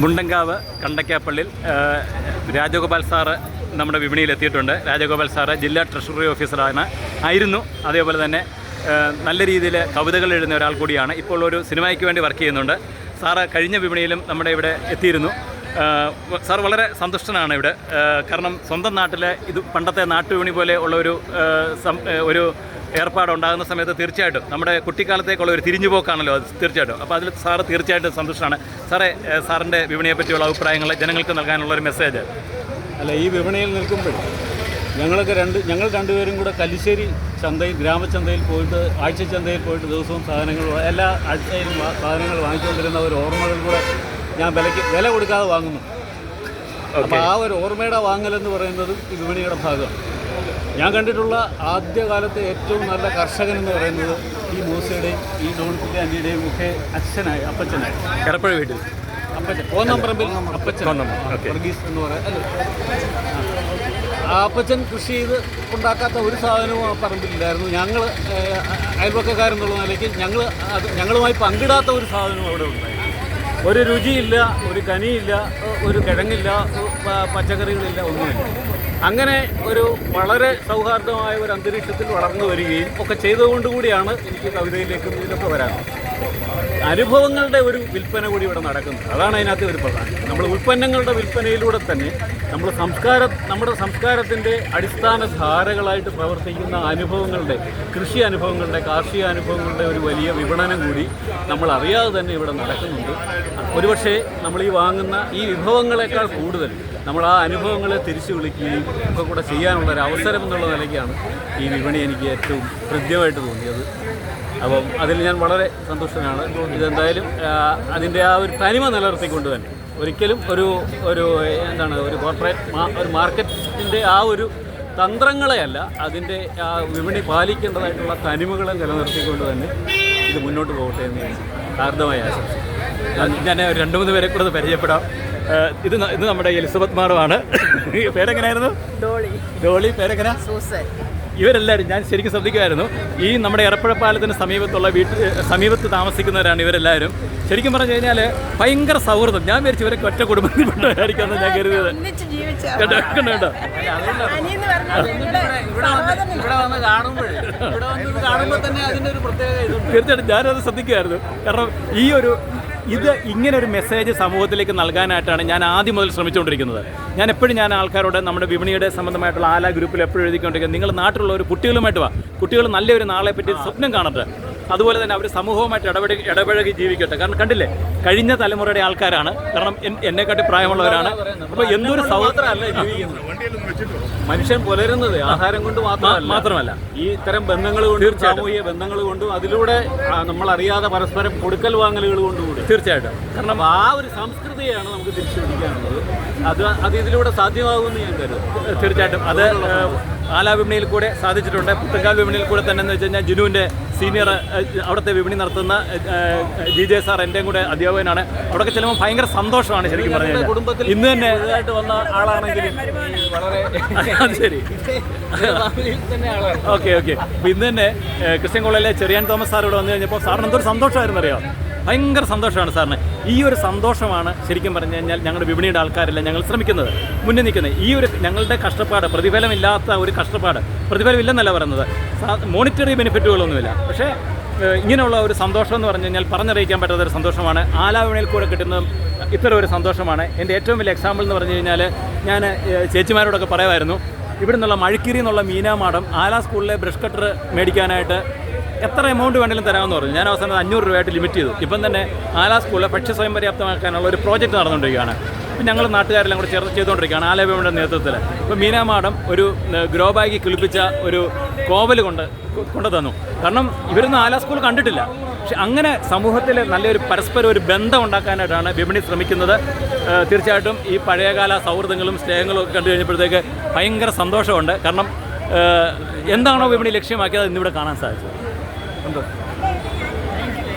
Mundankavu കണ്ടക്കാപ്പള്ളിയിൽ Rajagopal sir നമ്മുടെ വിപണിയിൽ എത്തിയിട്ടുണ്ട്. രാജഗോപാൽ സാറ് ജില്ലാ ട്രഷറി ആയിരുന്നു. അതേപോലെ തന്നെ നല്ല രീതിയിൽ കവിതകൾ എഴുതുന്ന ഒരാൾ കൂടിയാണ്. ഇപ്പോൾ ഒരു സിനിമയ്ക്ക് വേണ്ടി വർക്ക് ചെയ്യുന്നുണ്ട്. സാറ് കഴിഞ്ഞ വിപണിയിലും നമ്മുടെ ഇവിടെ എത്തിയിരുന്നു. സാർ വളരെ സന്തുഷ്ടനാണ് ഇവിടെ. കാരണം സ്വന്തം നാട്ടിലെ ഇത് പണ്ടത്തെ നാട്ടുവിപണി പോലെ ഉള്ള ഒരു ഏർപ്പാടുണ്ടാകുന്ന സമയത്ത് തീർച്ചയായിട്ടും നമ്മുടെ കുട്ടിക്കാലത്തേക്കുള്ള ഒരു തിരിഞ്ഞുപോക്കാണല്ലോ അത് തീർച്ചയായിട്ടും. അപ്പോൾ അതിൽ സാറ് തീർച്ചയായിട്ടും സന്തുഷ്ടനാണ്. സാറേ, സാറിൻ്റെ വിപണിയെ പറ്റിയുള്ള അഭിപ്രായങ്ങൾ ജനങ്ങൾക്ക് നൽകാനുള്ള ഒരു മെസ്സേജ്. അല്ല, ഈ വിപണിയിൽ നിൽക്കുമ്പോൾ ഞങ്ങൾ രണ്ടുപേരും കൂടെ കല്ലിശ്ശേരി ചന്തയിൽ, ഗ്രാമചന്തയിൽ പോയിട്ട്, ആഴ്ചച്ചന്തയിൽ പോയിട്ട് ദിവസവും എല്ലാ ആഴ്ചയിലും സാധനങ്ങൾ വാങ്ങിച്ചുകൊണ്ടിരുന്ന ഒരു ഓർമ്മകൾ കൂടെ ഞാൻ വില കൊടുക്കാതെ വാങ്ങുന്നു. അപ്പോൾ ആ ഒരു ഓർമ്മയുടെ വാങ്ങലെന്ന് പറയുന്നത് ഈ വിപണിയുടെ ഭാഗമാണ്. ഞാൻ കണ്ടിട്ടുള്ള ആദ്യകാലത്തെ ഏറ്റവും നല്ല കർഷകൻ എന്ന് പറയുന്നത് ഈ മൂസയുടെയും ഈ ഡോൺകുട്ടി ആൻറ്റിയുടെയും ഒക്കെ അപ്പച്ചനായി എറപ്പഴ വീട്ടിൽ അപ്പച്ചൻ കോന്നംപറമ്പിൽ അപ്പച്ചൻ വർഗീസ് എന്ന് പറയാം അല്ലേ. ആ അപ്പച്ചൻ കൃഷി ചെയ്ത് ഉണ്ടാക്കാത്ത ഒരു സാധനവും ആ പറമ്പിലില്ലായിരുന്നു. ഞങ്ങൾ അയൽപക്കക്കാരെന്നുള്ള നിലയ്ക്ക് ഞങ്ങളുമായി പങ്കിടാത്ത ഒരു സാധനവും അവിടെ ഉണ്ടായിരുന്നു. ഒരു രുചിയില്ല, ഒരു കനിയില്ല, ഒരു കിഴങ്ങില്ല, പച്ചക്കറികളില്ല, ഒന്നുമില്ല. അങ്ങനെ ഒരു വളരെ സൗഹാർദ്ദമായ ഒരു അന്തരീക്ഷത്തിൽ വളർന്നു വരികയും ഒക്കെ ചെയ്തുകൊണ്ടുകൂടിയാണ് എനിക്ക് കവിതയിലേക്കും ഇതിലൊക്കെ വരാനുള്ളത്. അനുഭവങ്ങളുടെ ഒരു വിൽപ്പന കൂടി ഇവിടെ നടക്കുന്നത്. അതാണ് അതിനകത്ത് ഒരു പ്രധാനം. നമ്മൾ ഉൽപ്പന്നങ്ങളുടെ വിൽപ്പനയിലൂടെ തന്നെ നമ്മുടെ സംസ്കാരത്തിൻ്റെ അടിസ്ഥാന ധാരകളായിട്ട് പ്രവർത്തിക്കുന്ന അനുഭവങ്ങളുടെ, കൃഷി അനുഭവങ്ങളുടെ, കാർഷിക അനുഭവങ്ങളുടെ ഒരു വലിയ വിപണനം കൂടി നമ്മൾ അറിയാതെ തന്നെ ഇവിടെ നടക്കുന്നുണ്ട്. ഒരുപക്ഷെ നമ്മൾ ഈ വാങ്ങുന്ന ഈ വിഭവങ്ങളെക്കാൾ കൂടുതൽ നമ്മൾ ആ അനുഭവങ്ങളെ തിരിച്ചു വിളിക്കുകയും ഒക്കെ കൂടെ ചെയ്യാനുള്ള ഒരു അവസരം എന്നുള്ള നിലയ്ക്കാണ് ഈ വിപണി എനിക്ക് ഏറ്റവും ഹൃദ്യമായിട്ട് തോന്നിയത്. അപ്പം അതിൽ ഞാൻ വളരെ സന്തുഷ്ടനാണ്. ഇതെന്തായാലും അതിൻ്റെ ആ ഒരു തനിമ നിലനിർത്തിക്കൊണ്ട് തന്നെ ഒരിക്കലും ഒരു കോർപ്പറേറ്റ് ഒരു മാർക്കറ്റിൻ്റെ ആ ഒരു തന്ത്രങ്ങളെയല്ല, അതിൻ്റെ ആ വിപണി പാലിക്കേണ്ടതായിട്ടുള്ള തനിമകളെ നിലനിർത്തിക്കൊണ്ട് തന്നെ ഇത് മുന്നോട്ട് പോകട്ടെ എന്ന് ഞാൻ ഹാർദമായി ആശംസിക്കുന്നു. ഞാൻ 2-3 പേരെ കൂടെ പരിചയപ്പെടാം. ഇത് നമ്മുടെ എലിസബത്ത് മാഡമാണ്. പേരെങ്ങനെയായിരുന്നു? ഡോളി. പേരെങ്ങനെ? സൂസൻ. ഇവരെല്ലാവരും ഞാൻ ശരിക്കും ശ്രദ്ധിക്കുമായിരുന്നു. ഈ നമ്മുടെ എറപ്പഴ പാലത്തിന് സമീപത്ത് താമസിക്കുന്നവരാണ് ഇവരെല്ലാവരും. ശരിക്കും പറഞ്ഞു കഴിഞ്ഞാൽ ഭയങ്കര സൗഹൃദം. ഞാൻ വിചാരിച്ചു ഇവരൊക്കെ ഒറ്റ കുടുംബത്തിൽപ്പെട്ടവരായിരിക്കും ഞാൻ കരുതിയത്. കേട്ടോ തീർച്ചയായിട്ടും ഞാനത് ശ്രദ്ധിക്കുമായിരുന്നു. കാരണം ഇത് ഇങ്ങനെ ഒരു മെസ്സേജ് സമൂഹത്തിലേക്ക് നൽകാനായിട്ടാണ് ഞാൻ ആദ്യം മുതൽ ശ്രമിച്ചുകൊണ്ടിരിക്കുന്നത്. ഞാൻ ആൾക്കാരോട് നമ്മുടെ വിപണിയുടെ സംബന്ധമായിട്ടുള്ള ആല ഗ്രൂപ്പിൽ എപ്പോഴും എഴുതിക്കൊണ്ടിരിക്കുന്നത്, നിങ്ങൾ നാട്ടിലുള്ള ഒരു കുട്ടികളുമായിട്ട് കുട്ടികൾ നല്ലൊരു നാളെ പറ്റി സ്വപ്നം കാണട്ടെ. അതുപോലെ തന്നെ അവർ സമൂഹവുമായിട്ട് ഇടപഴകി ജീവിക്കട്ടെ. കാരണം കണ്ടില്ലേ, കഴിഞ്ഞ തലമുറയുടെ ആൾക്കാരാണ്. കാരണം എന്നെക്കാട്ടി പ്രായമുള്ളവരാണ്. അപ്പോൾ എന്തൊരു സൗഹൃദമല്ല ജീവിക്കുന്നത്. മനുഷ്യൻ പുലരുന്നത് ആഹാരം കൊണ്ട് മാത്രമല്ല, ഈ ഇത്തരം ബന്ധങ്ങൾ കൊണ്ടും സാമൂഹിക ബന്ധങ്ങൾ കൊണ്ടും അതിലൂടെ നമ്മളറിയാതെ പരസ്പരം കൊടുക്കൽ വാങ്ങലുകൾ കൊണ്ടുകൂടി. തീർച്ചയായിട്ടും. കാരണം ആ ഒരു സംസ്കൃതിയാണ് നമുക്ക് തിരിച്ചു പിടിക്കാനുള്ളത്. അത് ഇതിലൂടെ സാധ്യമാകുമെന്ന് ഞാൻ കരുതുന്നു. തീർച്ചയായിട്ടും അത് ആലാ വിപണിയിൽ കൂടെ സാധിച്ചിട്ടുണ്ട്. പുത്തങ്കാൽ വിപണിയിൽ കൂടെ തന്നെ എന്ന് വെച്ച് കഴിഞ്ഞാൽ ജിനുവിൻ്റെ സീനിയർ അവിടുത്തെ വിപണി നടത്തുന്ന DJ സാർ എൻ്റെയും കൂടെ അധ്യാപകനാണ്. അവിടെയൊക്കെ ചെല്ലുമ്പോൾ ഭയങ്കര സന്തോഷമാണ് ശരിക്കും പറഞ്ഞു കഴിഞ്ഞാൽ. കുടുംബത്തിൽ ഇന്ന് തന്നെ വന്ന ആളാണെങ്കിലും വളരെ ശരി ഓക്കെ. അപ്പോൾ ഇന്ന് തന്നെ ക്രിസ്ത്യൻ കോളേജിലെ ചെറിയാൻ തോമസ് സാർ ഇവിടെ വന്നു കഴിഞ്ഞപ്പോൾ സാറിന് എന്തൊരു സന്തോഷമായിരുന്നു അറിയാം. ഭയങ്കര സന്തോഷമാണ് സാറിന്. ഈ ഒരു സന്തോഷമാണ് ശരിക്കും പറഞ്ഞു കഴിഞ്ഞാൽ ഞങ്ങളുടെ വിപണിയുടെ ആൾക്കാരെല്ലാം ഞങ്ങൾ ശ്രമിക്കുന്നത്, മുന്നിൽ നിൽക്കുന്നത്. ഈ ഒരു ഞങ്ങളുടെ കഷ്ടപ്പാട്, പ്രതിഫലമില്ലാത്ത ഒരു കഷ്ടപ്പാട്, പ്രതിഫലമില്ലെന്നല്ല പറയുന്നത്, മോണിറ്ററി ബെനിഫിറ്റുകളൊന്നുമില്ല. പക്ഷേ ഇങ്ങനെയുള്ള ഒരു സന്തോഷം എന്ന് പറഞ്ഞു കഴിഞ്ഞാൽ പറഞ്ഞറിയിക്കാൻ പറ്റാത്തൊരു സന്തോഷമാണ്. ആലാ വിപണിയിൽ കൂടെ കിട്ടുന്നതും ഇത്തരം ഒരു സന്തോഷമാണ്. എൻ്റെ ഏറ്റവും വലിയ എക്സാമ്പിൾ എന്ന് പറഞ്ഞു കഴിഞ്ഞാൽ ഞാൻ ചേച്ചിമാരോടൊക്കെ പറയുമായിരുന്നു, ഇവിടെ നിന്നുള്ള മഴക്കിരി എന്നുള്ള മീനാമാടം ആലാ സ്കൂളിലെ ബ്രഷ് കട്ടർ മേടിക്കാനായിട്ട് എത്ര എമൗണ്ട് വേണമെങ്കിലും തരാമെന്ന് പറഞ്ഞു. ഞാൻ അവസാനം 500 രൂപയായിട്ട് ലിമിറ്റ് ചെയ്തു. ഇപ്പം തന്നെ ആലാ സ്കൂളിലെ ഭക്ഷ്യ സ്വയം പര്യാപ്തമാക്കാനുള്ള ഒരു പ്രോജക്റ്റ് നടന്നുകൊണ്ടിരിക്കുകയാണ്. ഇപ്പം ഞങ്ങൾ നാട്ടുകാരെല്ലാം കൂടെ ചേർത്ത് ചെയ്തുകൊണ്ടിരിക്കുകയാണ് ആലാ വിപണിയുടെ നേതൃത്വത്തിൽ. ഇപ്പോൾ മീനാമാടം ഒരു ഗ്രോ ബാഗിൽ കിളിപ്പിച്ച ഒരു കോവൽ കൊണ്ടു തന്നു. കാരണം ഇവരൊന്നും ആലാ സ്കൂൾ കണ്ടിട്ടില്ല. പക്ഷെ അങ്ങനെ സമൂഹത്തിൽ നല്ലൊരു പരസ്പരം ഒരു ബന്ധം ഉണ്ടാക്കാനായിട്ടാണ് വിപണി ശ്രമിക്കുന്നത്. തീർച്ചയായിട്ടും ഈ പഴയകാല സൗഹൃദങ്ങളും സ്നേഹങ്ങളും ഒക്കെ കണ്ടു കഴിഞ്ഞപ്പോഴത്തേക്ക് ഭയങ്കര സന്തോഷമുണ്ട്. കാരണം എന്താണോ വിപണി ലക്ഷ്യമാക്കിയത് ഇന്നിവിടെ കാണാൻ സാധിച്ചത്.